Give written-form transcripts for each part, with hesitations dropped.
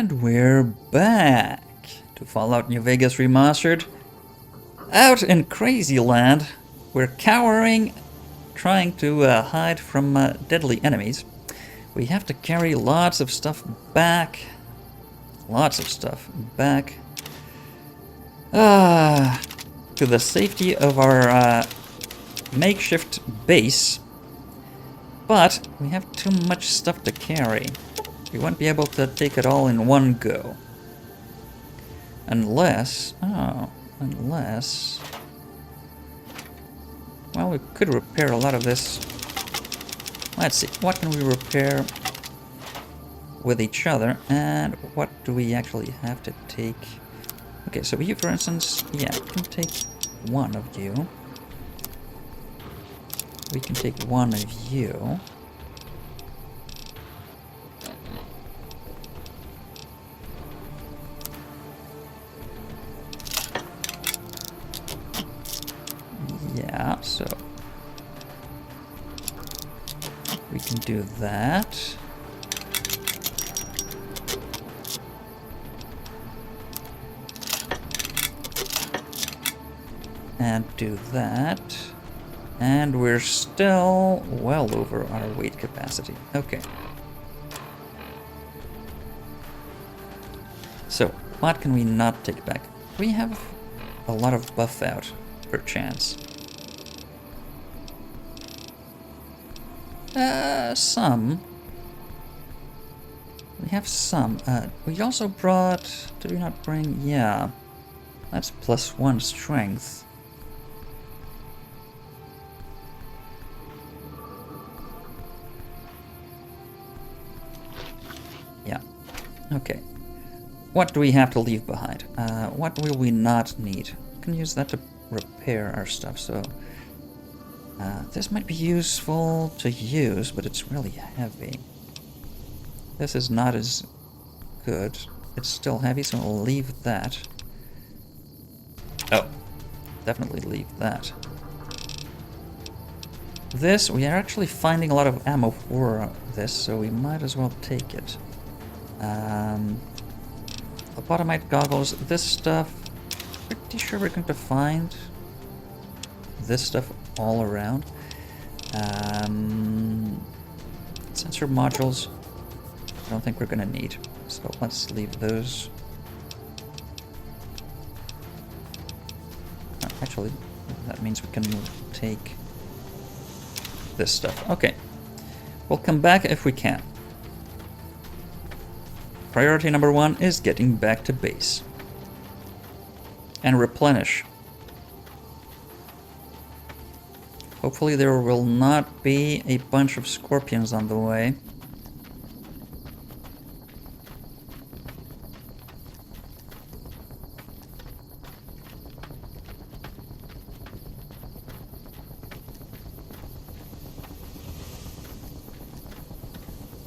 And we're back to Fallout New Vegas Remastered. Out in Crazy Land, we're cowering, trying to hide from deadly enemies. We have to carry lots of stuff back. To the safety of our makeshift base. But we have too much stuff to carry. We won't be able to take it all in one go. Unless... well, we could repair a lot of this. Let's see, what can we repair with each other, and what do we actually have to take? Okay, so you, for instance, yeah, we can take one of you. We can take one of you. Yeah, so we can do that. And do that. And we're still well over our weight capacity. Okay. So, what can we not take back? We have a lot of buff out, perchance. Some. We have some. We also brought... Did we not bring... Yeah. That's +1 strength. Yeah. Okay. What do we have to leave behind? What will we not need? We can use that to repair our stuff, so... this might be useful to use, but it's really heavy. This is not as good. It's still heavy, so we'll leave that. Oh, definitely leave that. This, we are actually finding a lot of ammo for this, so we might as well take it. Lobotomite goggles, this stuff, pretty sure we're going to find this stuff all around. Sensor modules, I don't think we're going to need, so let's leave those. Actually, that means we can take this stuff. Okay, we'll come back if we can. Priority number 1 is getting back to base. And replenish. Hopefully there will not be a bunch of scorpions on the way.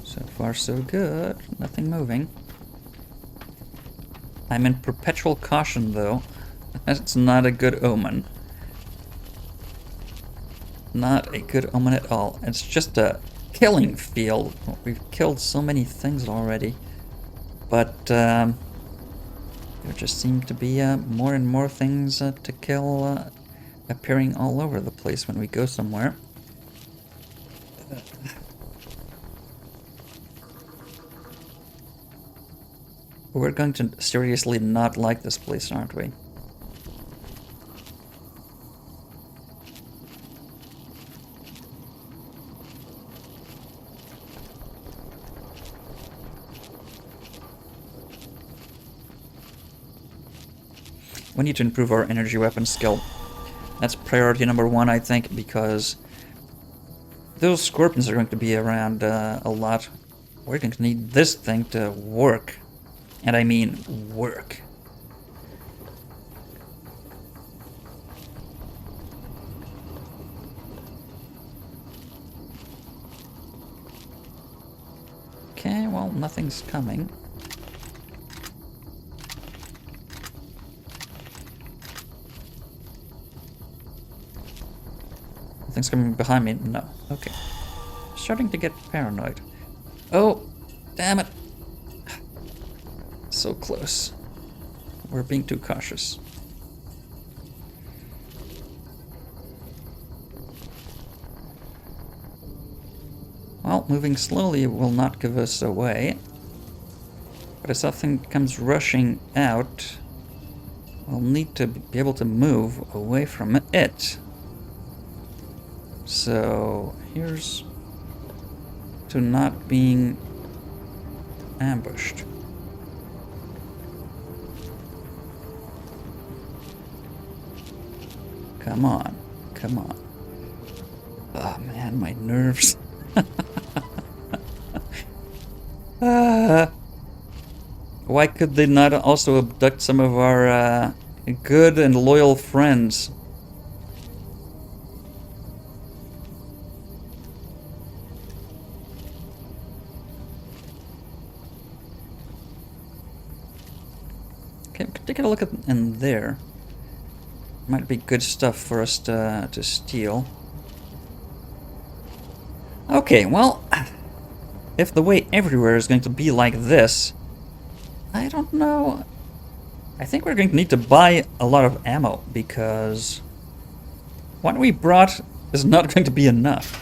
So far so good, nothing moving. I'm in perpetual caution though. That's not a good omen. Not a good omen at all. It's just a killing field. We've killed so many things already. But there just seem to be more and more things to kill appearing all over the place when we go somewhere. We're going to seriously not like this place, aren't we? We need to improve our energy weapon skill. That's priority number 1, I think, because those scorpions are going to be around a lot. We're going to need this thing to work. And I mean work. Okay, well, nothing's coming. Nothing's coming behind me. No. Okay. Starting to get paranoid. Oh, damn it. so close. We're being too cautious. Well, moving slowly will not give us away. But if something comes rushing out, we'll need to be able to move away from it. So here's to not being ambushed. Come on, come on. Oh man, my nerves. Why could they not also abduct some of our good and loyal friends? Okay, take a look at in there. Might be good stuff for us to steal. Okay, well, if the way everywhere is going to be like this, I don't know. I think we're going to need to buy a lot of ammo, because what we brought is not going to be enough.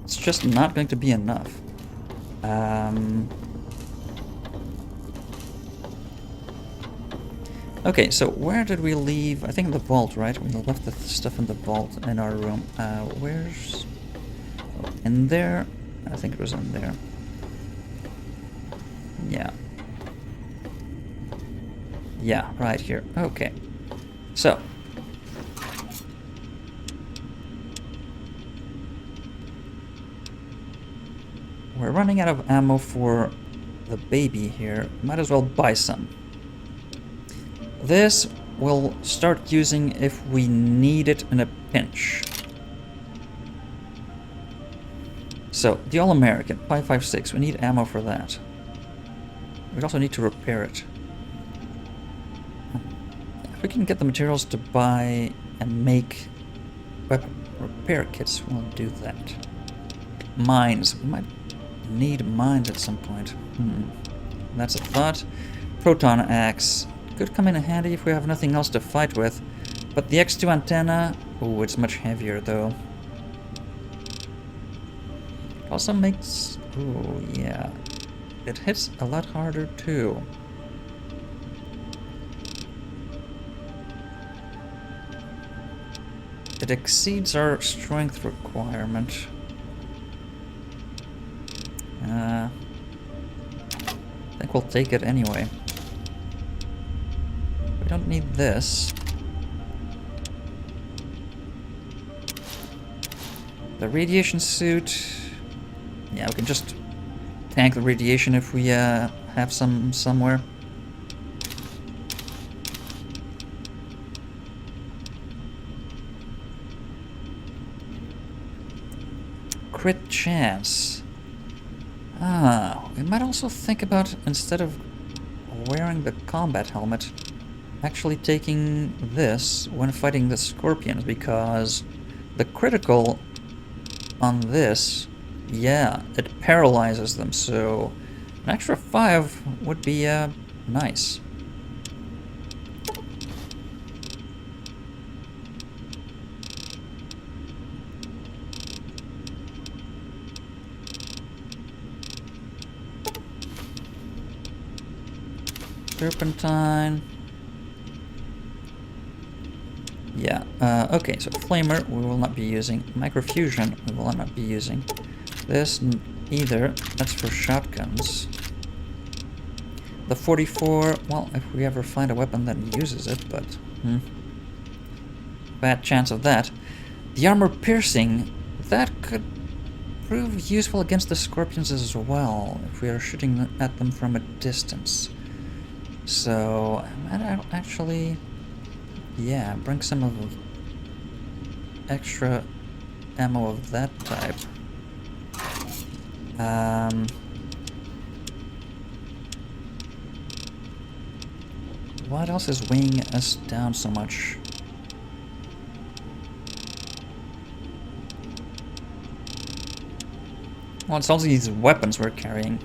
It's just not going to be enough. Okay, so where did we leave? I think in the vault, right? We left the stuff in the vault in our room. Where's... Oh, in there? I think it was in there. Yeah. Yeah, right here. Okay. So. We're running out of ammo for the baby here. Might as well buy some. This we'll start using if we need it in a pinch. So, the All-American, 5.56, we need ammo for that. We also need to repair it. If we can get the materials to buy and make weapon repair kits, we'll do that. Mines, we might need mines at some point. That's a thought. Proton axe. Could come in handy if we have nothing else to fight with. But the X2 antenna... Oh, it's much heavier though. It also makes... Oh, yeah. It hits a lot harder too. It exceeds our strength requirement. I think we'll take it anyway. We don't need this. The radiation suit... Yeah, we can just tank the radiation if we have some somewhere. Crit chance. We might also think about, instead of wearing the combat helmet, actually taking this when fighting the scorpions, because the critical on this, yeah, it paralyzes them, so an extra 5 would be nice. Turpentine. Yeah, okay, so Flamer we will not be using. Microfusion we will not be using. This either. That's for shotguns. The 44, well, if we ever find a weapon that uses it, but... bad chance of that. The armor piercing, that could prove useful against the scorpions as well, if we are shooting at them from a distance. So, actually, yeah, bring some of extra ammo of that type. What else is weighing us down so much? Well, it's also these weapons we're carrying.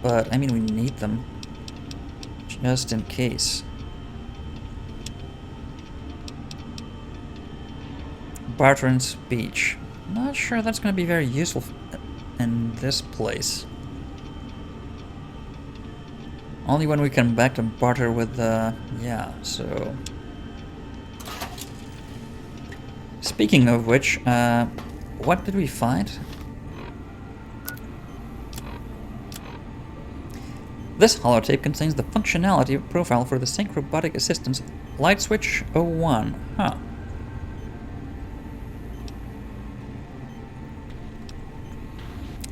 But, I mean, we need them. Just in case. Patron's Beach. Not sure that's going to be very useful in this place. Only when we come back to barter with yeah, so... Speaking of which, what did we find? This holotape contains the functionality profile for the Sync Robotic Assistance Light Switch 01. Huh.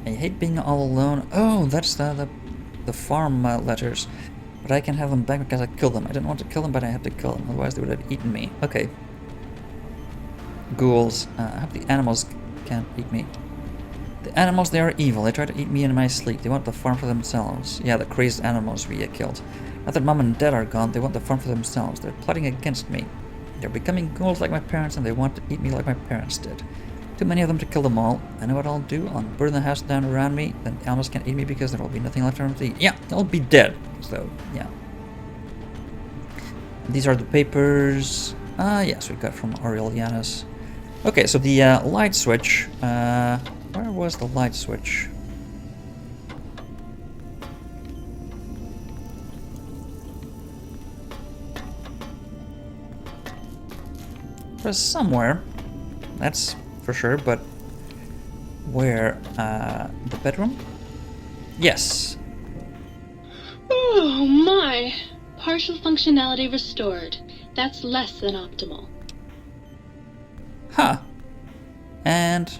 I hate being all alone. Oh, that's the farm letters. But I can have them back because I killed them. I didn't want to kill them, but I had to kill them. Otherwise they would have eaten me. Okay. Ghouls. I hope the animals can't eat me. The animals, they are evil. They try to eat me in my sleep. They want the farm for themselves. Yeah, the crazed animals we killed. Now that mom and dad are gone, they want the farm for themselves. They're plotting against me. They're becoming ghouls like my parents, and they want to eat me like my parents did. Too many of them to kill them all. I know what I'll do. I'll burn the house down around me. Then the animals can't eat me because there will be nothing left for them to eat. Yeah, they'll be dead. So, yeah. These are the papers. Yes, we got from Aurelianus. Okay, so the light switch. Where was the light switch? It was somewhere. That's for sure, but where? The bedroom? Yes. Oh my! Partial functionality restored. That's less than optimal. Huh. And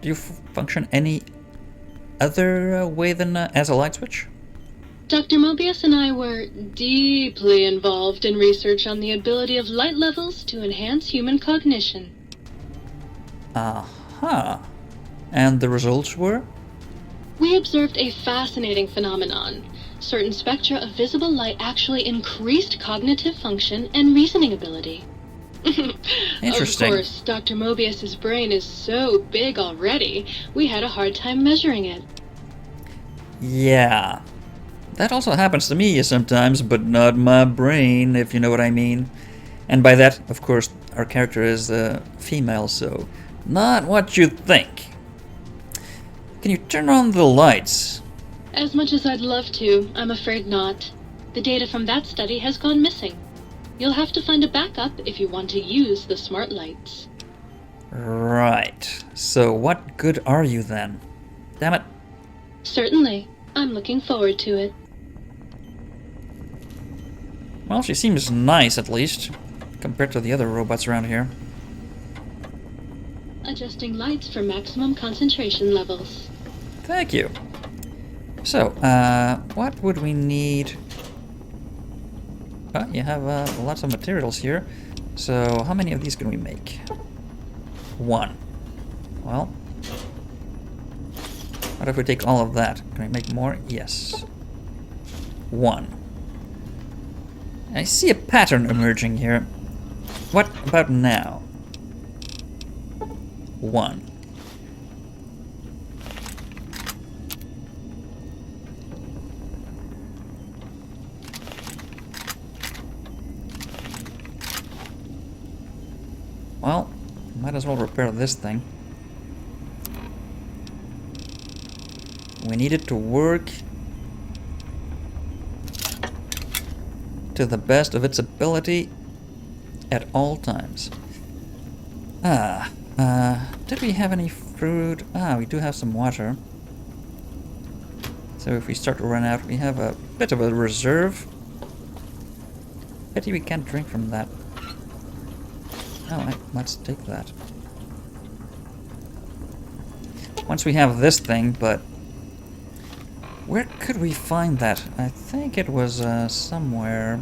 do you function any other way than as a light switch? Dr. Mobius and I were deeply involved in research on the ability of light levels to enhance human cognition. Uh-huh. And the results were? We observed a fascinating phenomenon. Certain spectra of visible light actually increased cognitive function and reasoning ability. Interesting. Of course, Dr. Mobius's brain is so big already, we had a hard time measuring it. Yeah. That also happens to me sometimes, but not my brain, if you know what I mean. And by that, of course, our character is female, so not what you think. Can you turn on the lights? As much as I'd love to, I'm afraid not. The data from that study has gone missing. You'll have to find a backup if you want to use the smart lights. Right. So what good are you then? Damn it. Certainly. I'm looking forward to it. Well, she seems nice, at least, compared to the other robots around here. Adjusting lights for maximum concentration levels. Thank you. So, what would we need? Well, you have lots of materials here. So, how many of these can we make? One. Well, what if we take all of that? Can we make more? Yes. One. I see a pattern emerging here. What about now? One. Well, might as well repair this thing. We need it to work to the best of its ability at all times. Did we have any fruit? We do have some water. So if we start to run out, we have a bit of a reserve. Pity we can't drink from that. Oh, let's take that. Once we have this thing, but where could we find that? I think it was somewhere.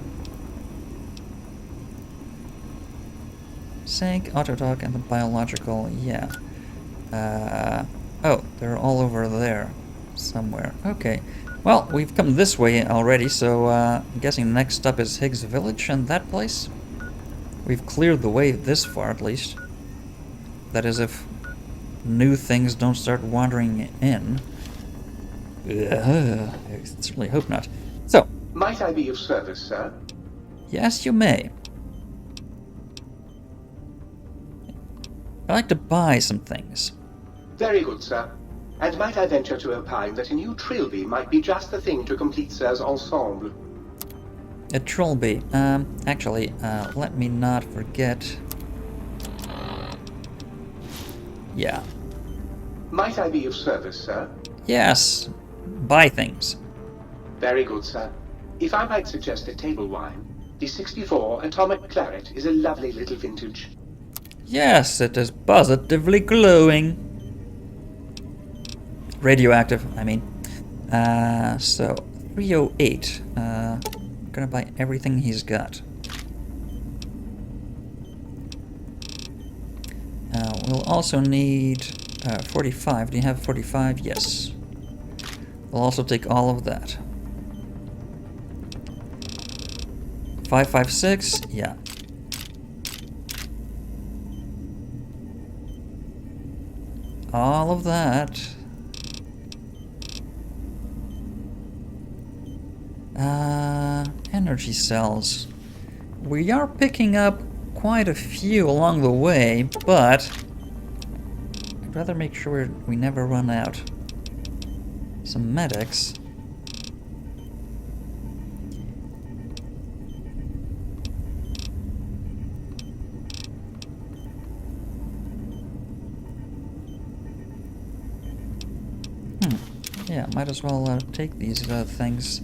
Sync, Autotalk, and the biological, yeah. Oh, they're all over there somewhere. Okay. Well, we've come this way already, so I'm guessing next up is Higgs Village and that place. We've cleared the way this far, at least. That is, if new things don't start wandering in. I certainly hope not. So. Might I be of service, sir? Yes, you may. I'd like to buy some things. Very good, sir. And might I venture to opine that a new trilby might be just the thing to complete sir's ensemble? A trilby. Actually, let me not forget. Yeah. Might I be of service, sir? Yes. Buy things. Very good, sir. If I might suggest a table wine, the 64 Atomic Claret is a lovely little vintage. Yes, it is positively glowing. Radioactive, I mean. So, 308. I'm gonna buy everything he's got. We'll also need 45. Do you have 45? Yes. We'll also take all of that. 556? Yeah. All of that. Energy cells. We are picking up quite a few along the way, but I'd rather make sure we never run out. Some medics. Yeah, might as well take these things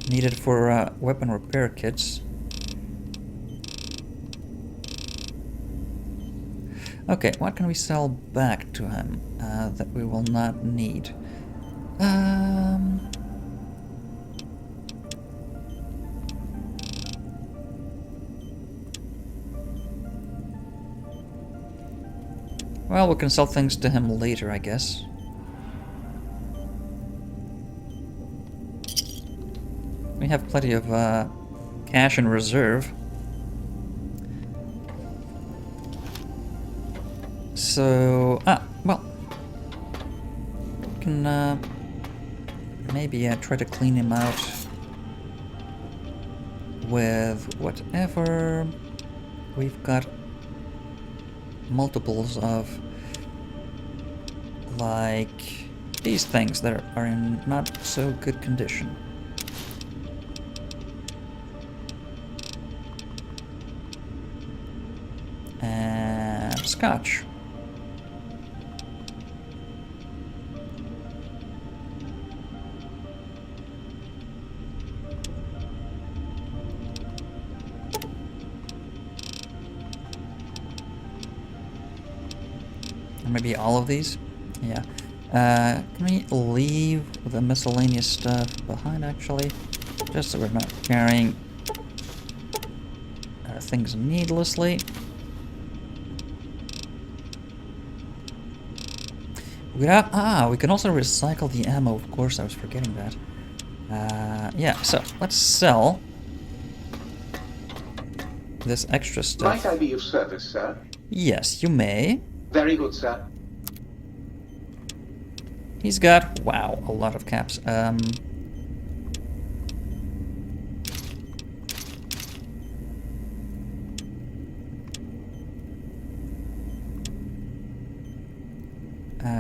needed for weapon repair kits. Okay, what can we sell back to him that we will not need? Well, we can sell things to him later, I guess. We have plenty of cash in reserve. So, well, we can maybe try to clean him out with whatever we've got multiples of, like these things that are in not so good condition. And scotch. Maybe all of these? Yeah. Can we leave the miscellaneous stuff behind, actually? Just so we're not carrying things needlessly. We can also recycle the ammo, of course, I was forgetting that. Yeah, so let's sell this extra stuff. Might I be of service, sir? Yes, you may. Very good, sir. He's got, wow, a lot of caps.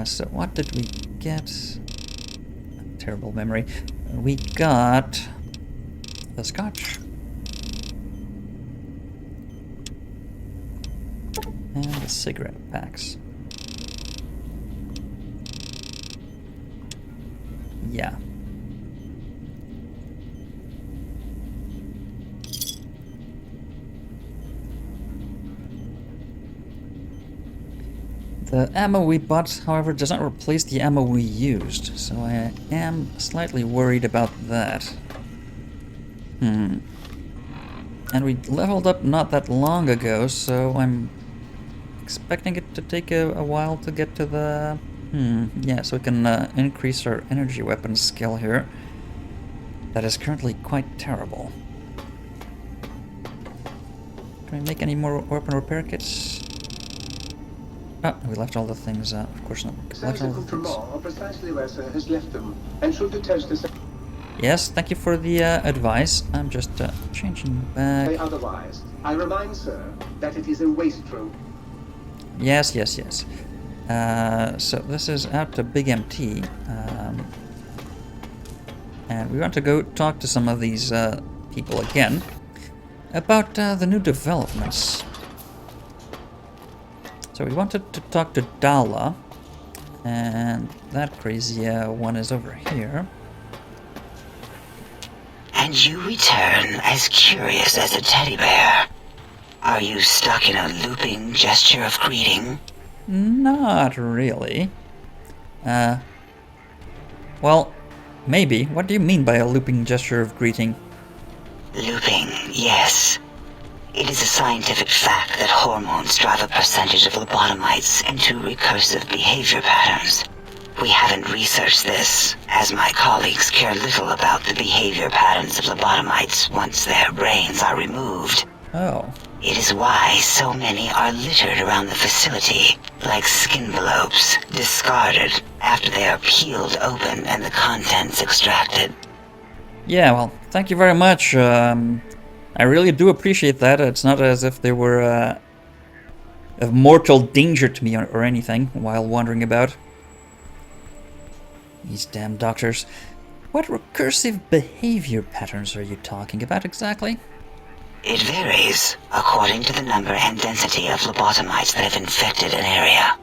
So what did we get? Terrible memory. We got the scotch. And the cigarette packs. Yeah. The ammo we bought, however, does not replace the ammo we used, so I am slightly worried about that. And we leveled up not that long ago, so I'm expecting it to take a while to get to the... yeah, so we can increase our energy weapon skill here. That is currently quite terrible. Can we make any more weapon repair kits? Oh, we left all the things, of course not. Left all the things. are precisely where Sir has left them, and should the toaster Yes, thank you for the advice. I'm just changing back. say otherwise, I remind Sir that it is a wastrel. Yes, yes, yes. So this is out to Big MT. And we want to go talk to some of these people again about the new developments. So we wanted to talk to Dala, and that crazy one is over here. And you return as curious as a teddy bear. Are you stuck in a looping gesture of greeting? Not really. Well, maybe. What do you mean by a looping gesture of greeting? Looping, yes. It is a scientific fact that hormones drive a percentage of lobotomites into recursive behavior patterns. We haven't researched this, as my colleagues care little about the behavior patterns of lobotomites once their brains are removed. Oh. It is why so many are littered around the facility, like skinvelopes, discarded after they are peeled open and the contents extracted. Yeah, well, thank you very much. I really do appreciate that. It's not as if they were of mortal danger to me or anything while wandering about. These damn doctors. What recursive behavior patterns are you talking about exactly? It varies according to the number and density of lobotomites that have infected an area.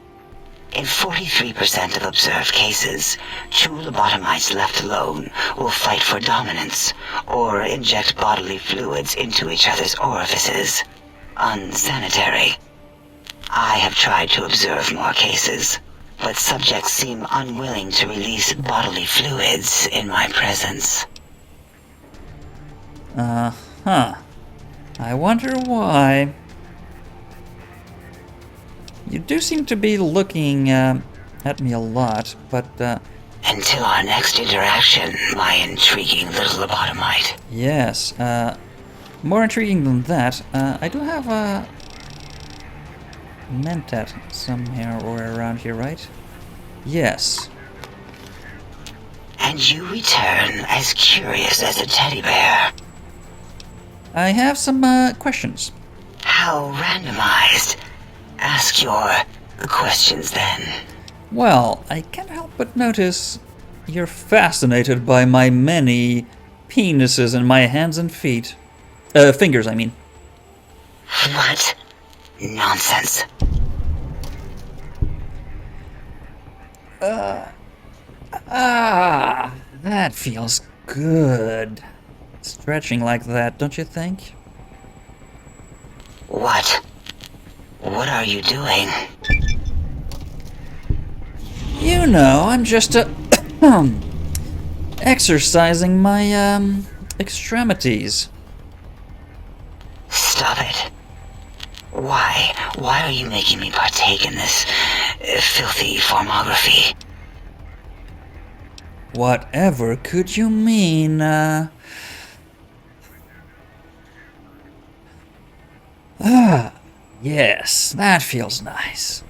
In 43% of observed cases, two lobotomites left alone will fight for dominance or inject bodily fluids into each other's orifices. Unsanitary. I have tried to observe more cases, but subjects seem unwilling to release bodily fluids in my presence. Uh-huh. I wonder why. You do seem to be looking at me a lot, but Until our next interaction, my intriguing little lobotomite. yes, more intriguing than that, I do have a Mentat somewhere or around here, right? Yes. And you return as curious as a teddy bear. I have some questions. How randomized? Ask your questions then. Well, I can't help but notice you're fascinated by my many penises in my hands and feet. Fingers, I mean. What? Nonsense. That feels good. Stretching like that, don't you think? What? What are you doing? You know, I'm just exercising my extremities. Stop it. Why? Why are you making me partake in this filthy formography? Whatever could you mean, yes, that feels nice.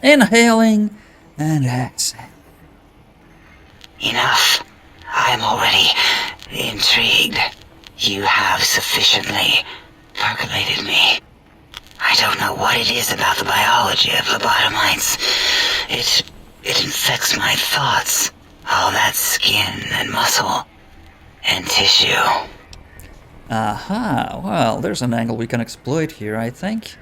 Inhaling and exhaling. Enough. I am already intrigued. You have sufficiently percolated me. I don't know what it is about the biology of lobotomites. It infects my thoughts. All that skin and muscle and tissue. Aha, well, there's an angle we can exploit here, I think.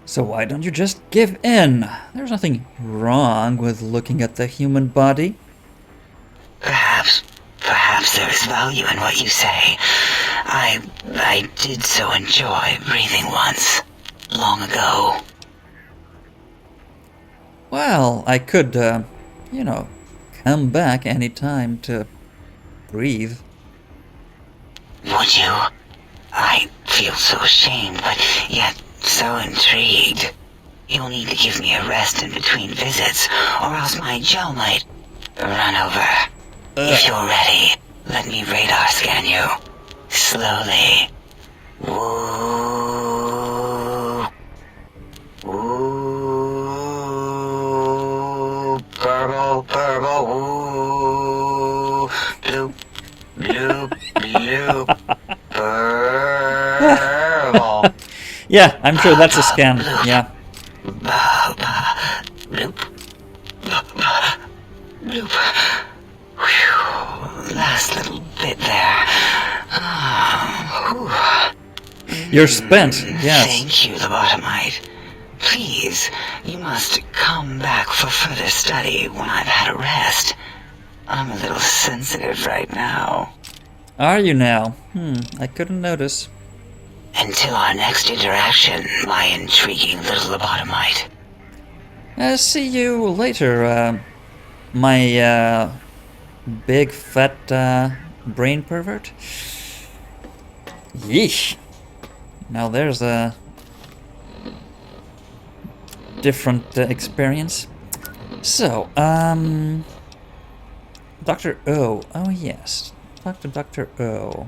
So why don't you just give in? There's nothing wrong with looking at the human body. Perhaps there is value in what you say. I did so enjoy breathing once, long ago. Well, I could, come back any time to breathe. Would you? I feel so ashamed, but yet so intrigued. You'll need to give me a rest in between visits, or else my gel might run over. If you're ready, let me radar scan you. Slowly. Woo. Woo. Turbo. Ooh. Bloop. Bloop. Bloop. Burble. Yeah, I'm sure that's a scam. Yeah. Bloop. Bloop. Whew. Last little bit there. You're spent, yes. Thank you, lobotomite. Please, you must come back for further study when I've had a rest. I'm a little sensitive right now. Are you now? I couldn't notice. Until our next interaction, my intriguing little lobotomite. See you later, my, big fat, brain pervert. Yeesh. Now there's a different experience. So, Dr. O. Oh, yes. Talk to Dr. O.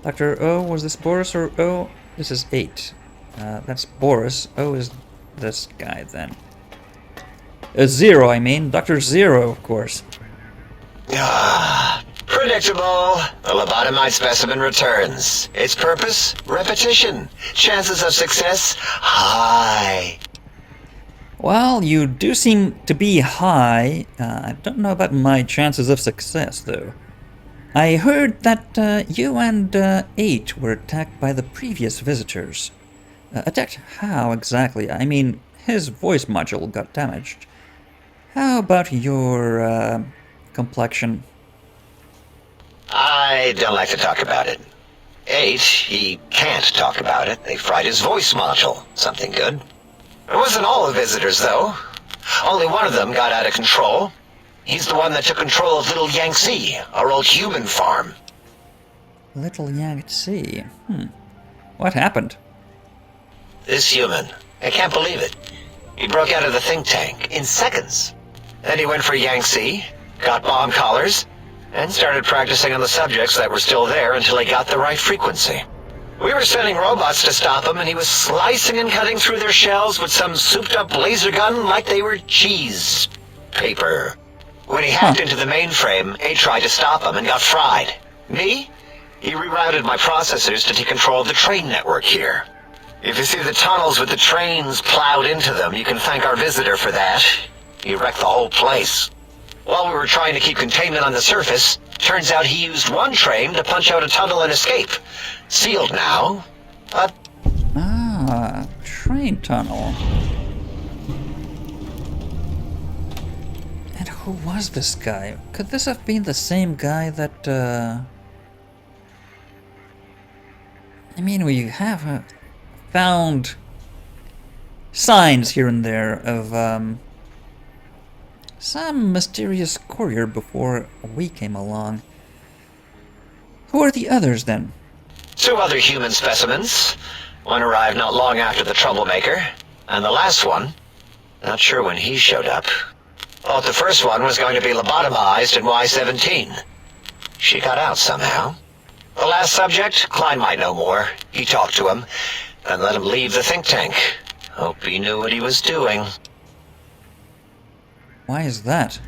Dr. O, was this Boris or O? This is 8. That's Boris. O is this guy then. 0, I mean. Dr. Zero, of course. Predictable. The lobotomite specimen returns. Its purpose? Repetition. Chances of success? High. Well, you do seem to be high. I don't know about my chances of success, though. I heard that you and 8 were attacked by the previous visitors. Attacked how exactly? I mean, his voice module got damaged. How about your complexion? I don't like to talk about it. 8, he can't talk about it. They fried his voice module. Something good. It wasn't all the visitors, though. Only one of them got out of control. He's the one that took control of Little Yangtze, our old human farm. Little Yangtze? What happened? This human. I can't believe it. He broke out of the think tank in seconds. Then he went for Yangtze, got bomb collars, and started practicing on the subjects that were still there until he got the right frequency. We were sending robots to stop him, and he was slicing and cutting through their shells with some souped-up laser gun like they were cheese paper. When he hacked into the mainframe, A tried to stop him and got fried. Me? He rerouted my processors to take control of the train network here. If you see the tunnels with the trains plowed into them, you can thank our visitor for that. He wrecked the whole place. While we were trying to keep containment on the surface, turns out he used one train to punch out a tunnel and escape. Sealed now, but... Ah, train tunnel. And who was this guy? Could this have been the same guy that, I mean, we have found signs here and there of, some mysterious courier before we came along. Who are the others, then? 2 other human specimens. One arrived not long after the troublemaker, and the last one, not sure when he showed up. Thought the first one was going to be lobotomized in Y-17. She got out somehow. The last subject, Klein might know more. He talked to him, and let him leave the think tank. Hope he knew what he was doing. Why is that?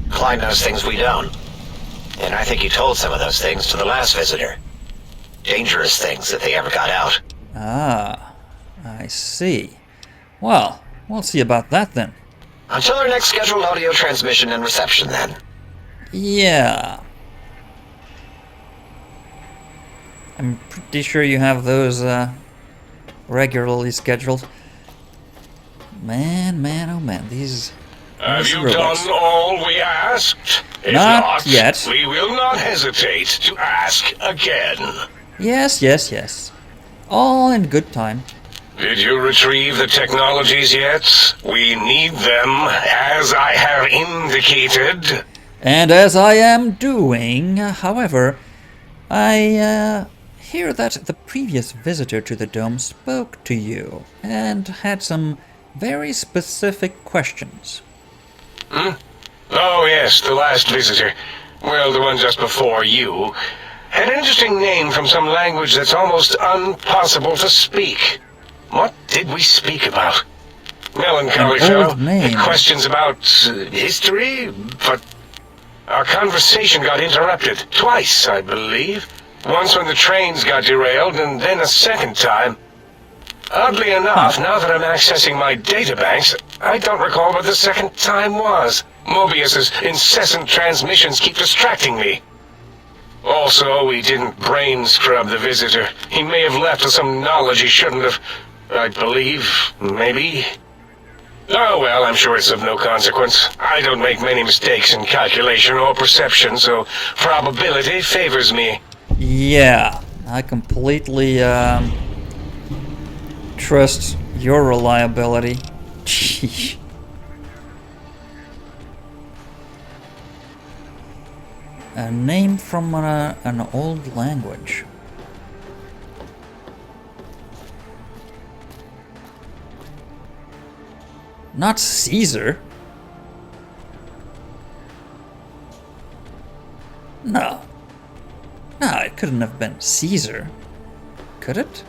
Klein knows things we don't. And I think he told some of those things to the last visitor. Dangerous things if they ever got out. Ah, I see. Well, we'll see about that then. Until our next scheduled audio transmission and reception, then. Yeah. I'm pretty sure you have those, regularly scheduled. Man, oh man, these... Have you robots. done all we asked? If Not yet. We will not hesitate to ask again. Yes. All in good time. Did you retrieve the technologies yet? We need them, as I have indicated. And as I am doing, however, I hear that the previous visitor to the dome spoke to you and had some very specific questions. Oh, yes, the last visitor. Well, the one just before you. Had an interesting name from some language that's almost impossible to speak. What did we speak about? Melancholy An fellow. old name. Questions about history, but our conversation got interrupted twice, I believe. Once when the trains got derailed, and then a second time. Oddly enough, now that I'm accessing my databanks, I don't recall what the second time was. Mobius's incessant transmissions keep distracting me. Also, we didn't brain scrub the visitor. He may have left with some knowledge he shouldn't have. I believe, maybe. Oh well, I'm sure it's of no consequence. I don't make many mistakes in calculation or perception, so probability favors me. Yeah, I completely trust your reliability. Gee. A name from an old language. Not Caesar. No. No, it couldn't have been Caesar. Could it?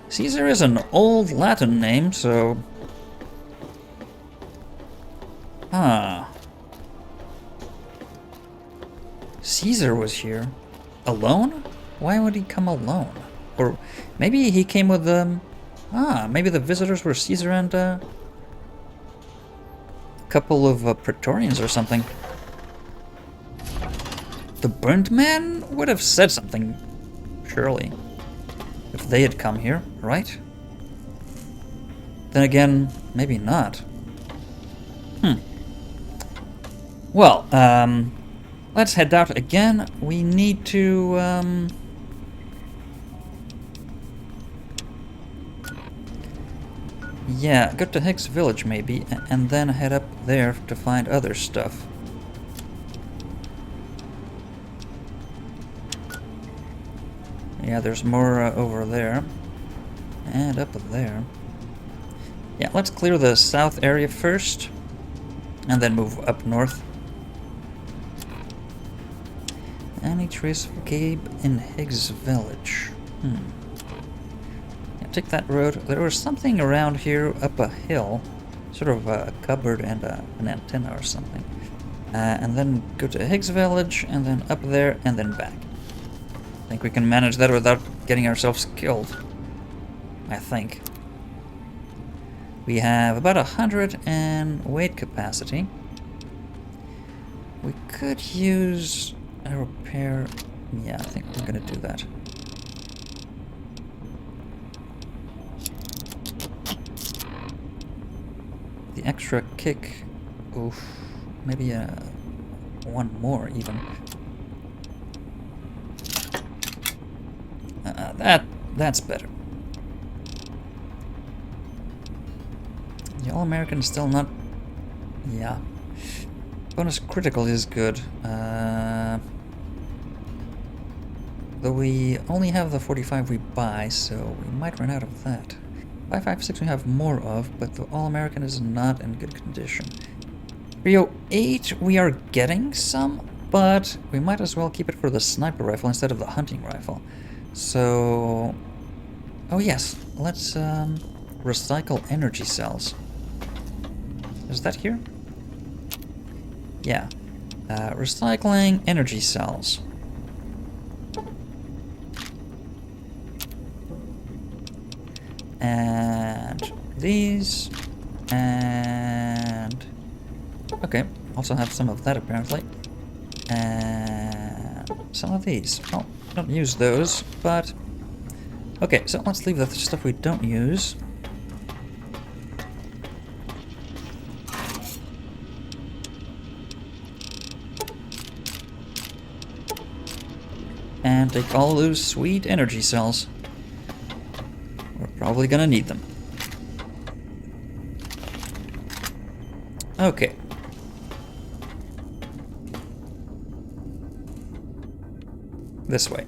Caesar is an old Latin name, so... Ah. Caesar was here. Alone? Why would he come alone? Or maybe he came with maybe the visitors were Caesar and a couple of Praetorians or something. The Burnt Man would have said something, surely, if they had come here, right? Then again, maybe not. Well, let's head out again. We need to, yeah, go to Higgs Village maybe, and then head up there to find other stuff. Yeah, there's more over there. And up there. Yeah, let's clear the south area first. And then move up north. Any trace of Gabe in Higgs Village? Yeah, take that road. There was something around here up a hill. Sort of a cupboard and an antenna or something. And then go to Higgs Village, and then up there, and then back. I think we can manage that without getting ourselves killed. I think. We have about 100 in weight capacity. We could use a repair. Yeah, I think we're gonna do that. The extra kick. Oof. Maybe one more even. That's better. The All-American is still not... Yeah. Bonus critical is good. Though we only have the 45 we buy, so we might run out of that. 556 we have more of, but the All-American is not in good condition. 308 we are getting some, but we might as well keep it for the sniper rifle instead of the hunting rifle. So... Oh yes, let's recycle energy cells. Is that here? Yeah. Recycling energy cells. And these. And... Okay, also have some of that apparently. And some of these. Oh, don't use those, but... Okay, so let's leave the stuff we don't use. And take all those sweet energy cells. We're probably gonna need them. Okay. This way.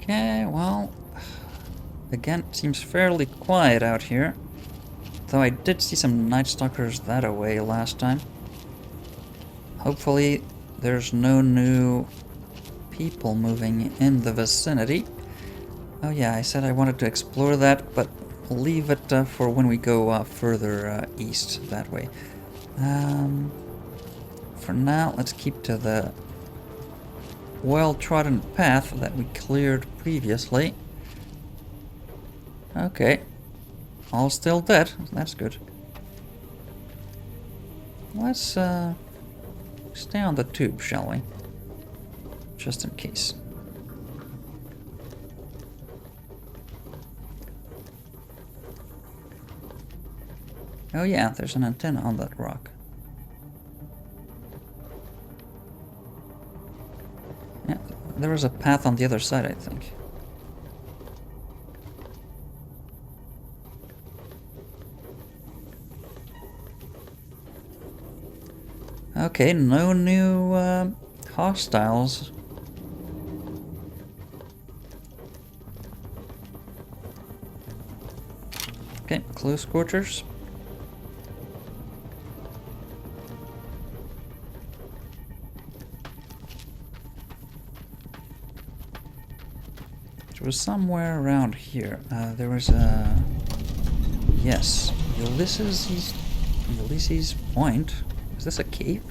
Okay, well, again, it seems fairly quiet out here. Though I did see some Night Stalkers that away last time. Hopefully there's no new people moving in the vicinity. Oh yeah, I said I wanted to explore that, but we'll leave it for when we go further east that way. For now, let's keep to the well-trodden path that we cleared previously. Okay. All still dead. That's good. Let's stay on the tube, shall we? Just in case. Oh yeah, there's an antenna on that rock. Yeah, there was a path on the other side, I think. Okay, no new hostiles. Okay, close quarters. It was somewhere around here. There was a... Yes, Ulysses Point. Is this a cave?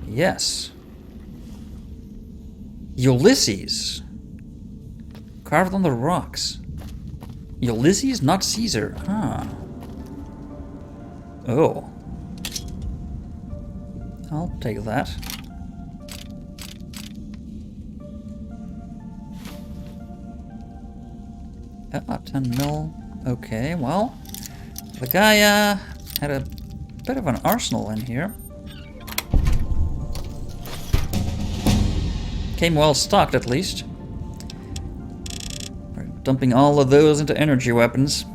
Yes. Ulysses. Carved on the rocks. Ulysses, not Caesar. Huh. Oh. I'll take that. 10 mil. Okay, well, the guy had a bit of an arsenal in here. Came well stocked, at least. We're dumping all of those into energy weapons.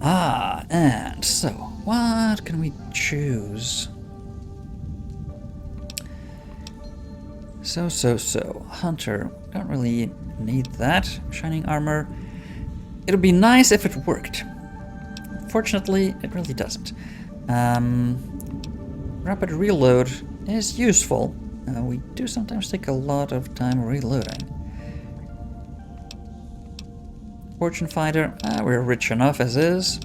Ah, and so, what can we choose? So. Hunter. Don't really need that. Shining armor. It'll be nice if it worked. Fortunately, it really doesn't. Rapid reload is useful. We do sometimes take a lot of time reloading. Fortune finder. We're rich enough as is.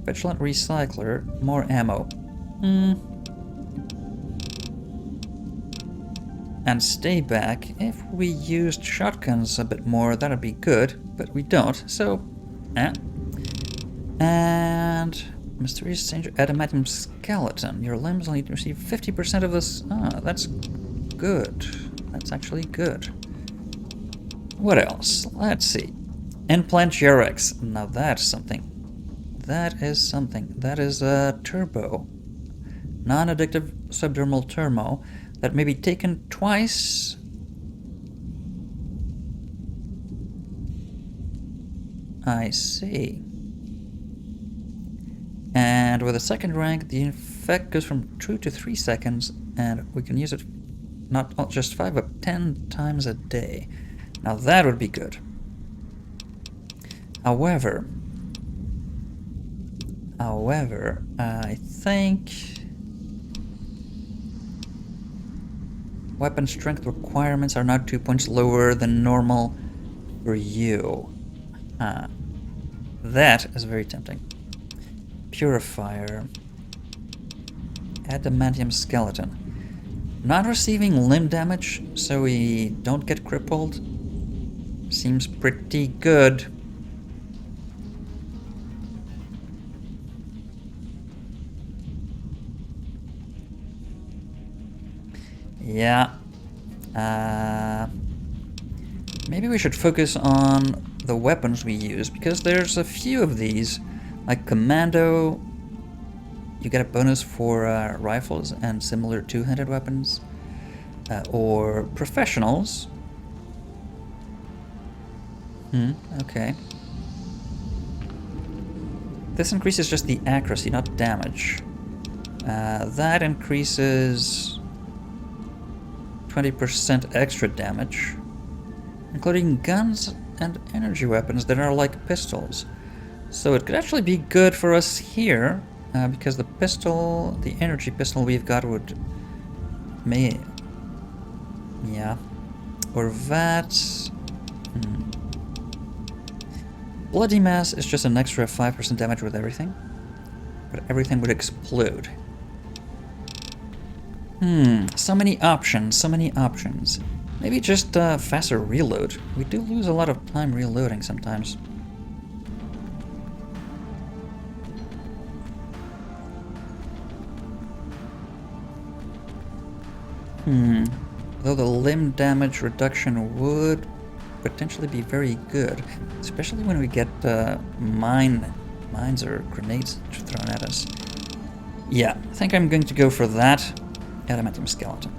Vigilant recycler. More ammo. And stay back. If we used shotguns a bit more, that'd be good, but we don't, so... And... Mysterious danger, adamantium skeleton. Your limbs only receive 50% of this... that's good. That's actually good. What else? Let's see. Implant GRX. Now that's something. That is something. That is a turbo. Non-addictive subdermal thermo. That may be taken twice. I see. And with a second rank, the effect goes from 2 to 3 seconds, and we can use it not just 5, but 10 times a day. Now that would be good. However, I think... Weapon strength requirements are now 2 points lower than normal for you. That is very tempting. Purifier. Adamantium skeleton. Not receiving limb damage, so we don't get crippled. Seems pretty good. Yeah. Maybe we should focus on the weapons we use, because there's a few of these. Like Commando, you get a bonus for rifles and similar two-handed weapons. Or Professionals. Okay. This increases just the accuracy, not damage. That increases 20% extra damage. including guns and energy weapons that are like pistols. So it could actually be good for us here, because the energy pistol we've got would... Yeah. Or that... Bloody Mass is just an extra 5% damage with everything. But everything would explode. So many options, so many options. Maybe just faster reload. We do lose a lot of time reloading sometimes. Though the limb damage reduction would potentially be very good, especially when we get mines or grenades thrown at us. Yeah, I think I'm going to go for that. Adamantium skeleton.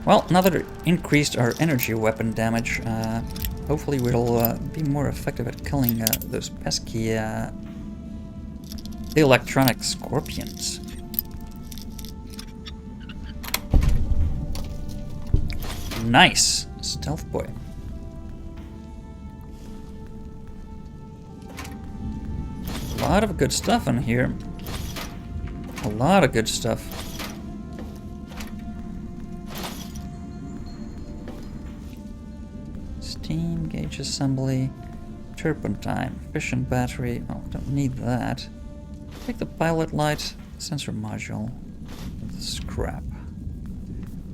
Well, now that it increased our energy weapon damage, hopefully we'll be more effective at killing those pesky electronic scorpions. Nice! Stealth boy. A lot of good stuff in here. A lot of good stuff. Steam gauge assembly, turpentine, fission battery. Oh, don't need that. Take the pilot light, sensor module, the scrap.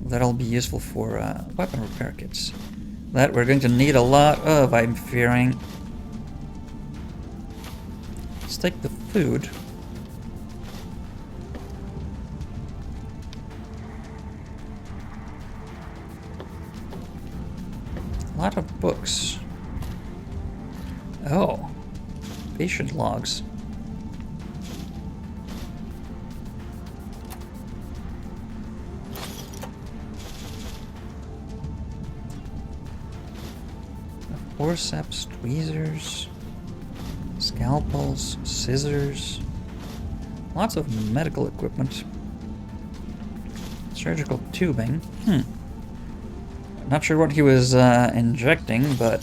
That'll be useful for weapon repair kits. That we're going to need a lot of, I'm fearing. Let's take the food. A lot of books. Oh, patient logs. Forceps, tweezers, scalpels, scissors, lots of medical equipment, surgical tubing. Not sure what he was injecting, but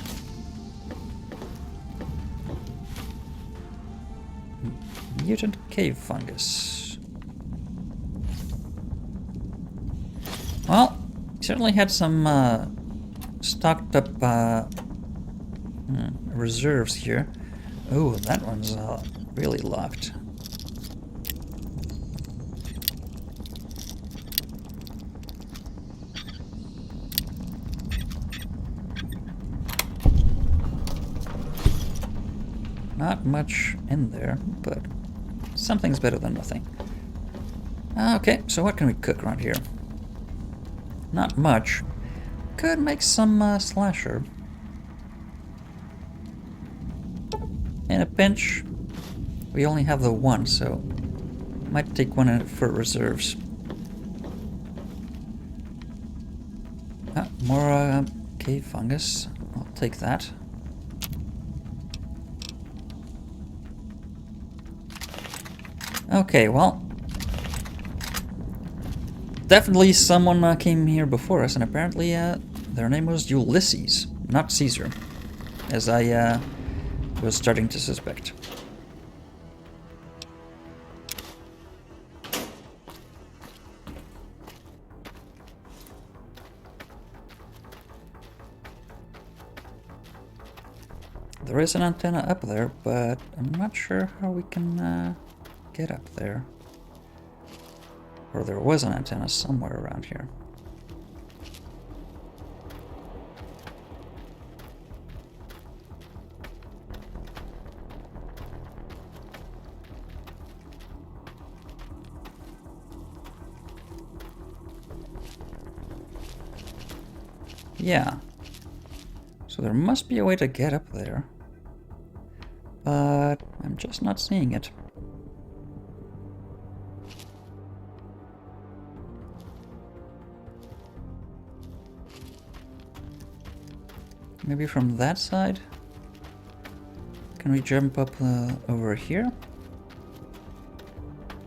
mutant cave fungus. Well, he certainly had some stocked up reserves here. Oh, that one's really locked. Not much in there, but something's better than nothing. Okay, so what can we cook around here? Not much. Could make some slasher. In a pinch, we only have the one, so might take one for reserves. More cave fungus. I'll take that. Okay, well, definitely someone came here before us, and apparently their name was Ulysses, not Caesar, as I was starting to suspect. There is an antenna up there, but I'm not sure how we can get up there. Or there was an antenna somewhere around here. Yeah. So there must be a way to get up there. But I'm just not seeing it. Maybe from that side? Can we jump up over here?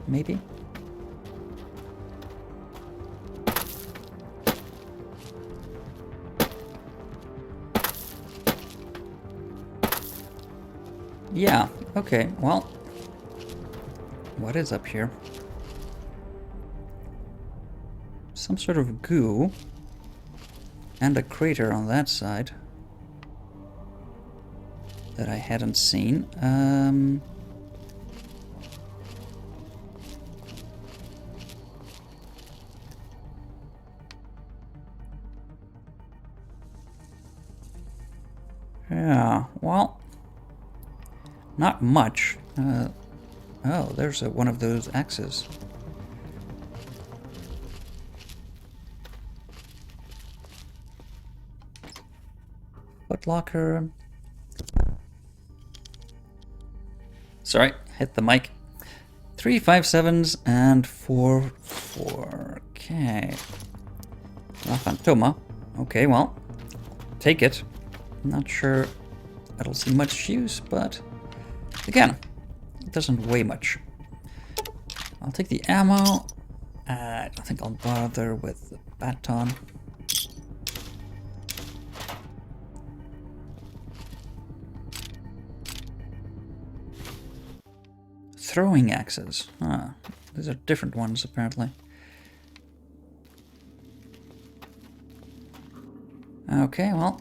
Maybe? Yeah, okay, well, what is up here? Some sort of goo, and a crater on that side that I hadn't seen. Yeah, well, not much. Oh, there's one of those axes. Footlocker. Sorry, hit the mic. 3 5 7s and 4 4. Okay. La Fantoma. Okay, well, take it. Not sure it'll see much use, but again, it doesn't weigh much. I'll take the ammo. I don't think I'll bother with the baton. Throwing axes. Ah, these are different ones apparently. Okay, well,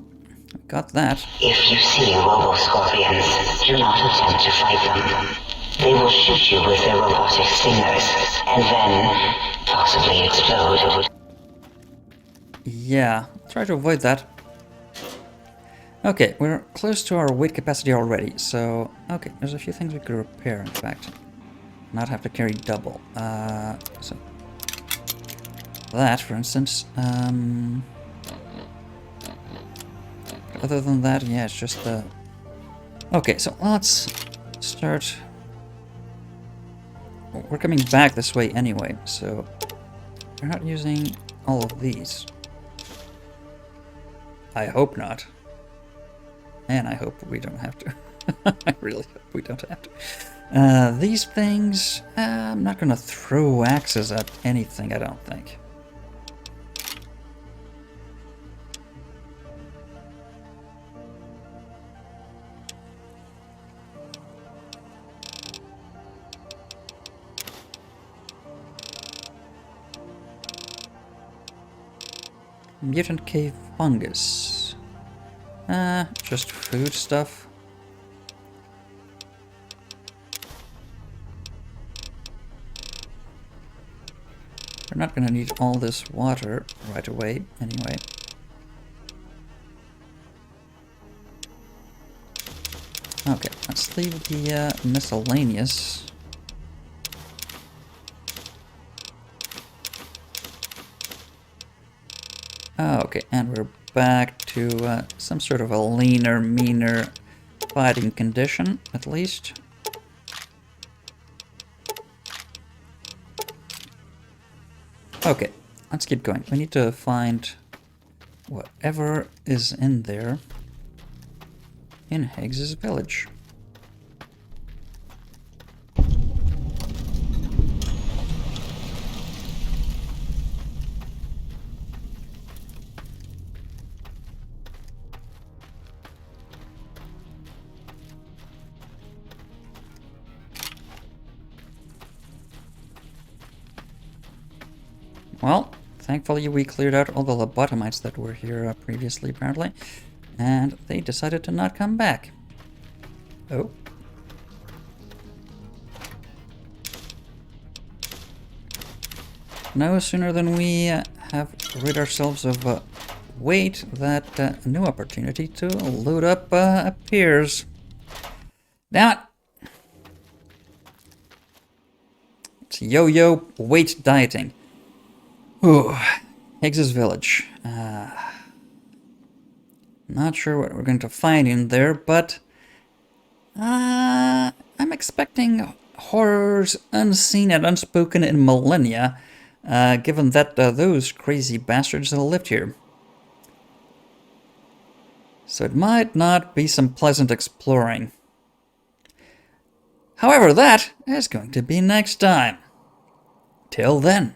got that. If you see robo-scorpions, do not attempt to fight them. They will shoot you with their robotic stingers, and then possibly explode. Yeah, try to avoid that. Okay, we're close to our weight capacity already, so... Okay, there's a few things we could repair, in fact. Not have to carry double. So... That, for instance. Other than that, yeah, it's just the... Okay, so let's start... We're coming back this way anyway, so... We're not using all of these. I hope not. And I hope we don't have to. I really hope we don't have to. These things... I'm not gonna throw axes at anything, I don't think. Mutant cave fungus. Just food stuff. We're not gonna need all this water right away, anyway. Okay, let's leave the miscellaneous. Okay, and we're back to some sort of a leaner, meaner fighting condition, at least. Okay, let's keep going. We need to find whatever is in there in Higgs Village. Well, thankfully we cleared out all the lobotomites that were here previously, apparently, and they decided to not come back. Oh. No sooner than we have rid ourselves of weight, that a new opportunity to load up appears. Damn it! It's yo-yo weight dieting. Ooh, Higgs Village. Not sure what we're going to find in there, but I'm expecting horrors unseen and unspoken in millennia, given that those crazy bastards have lived here. So it might not be some pleasant exploring. However, that is going to be next time. Till then.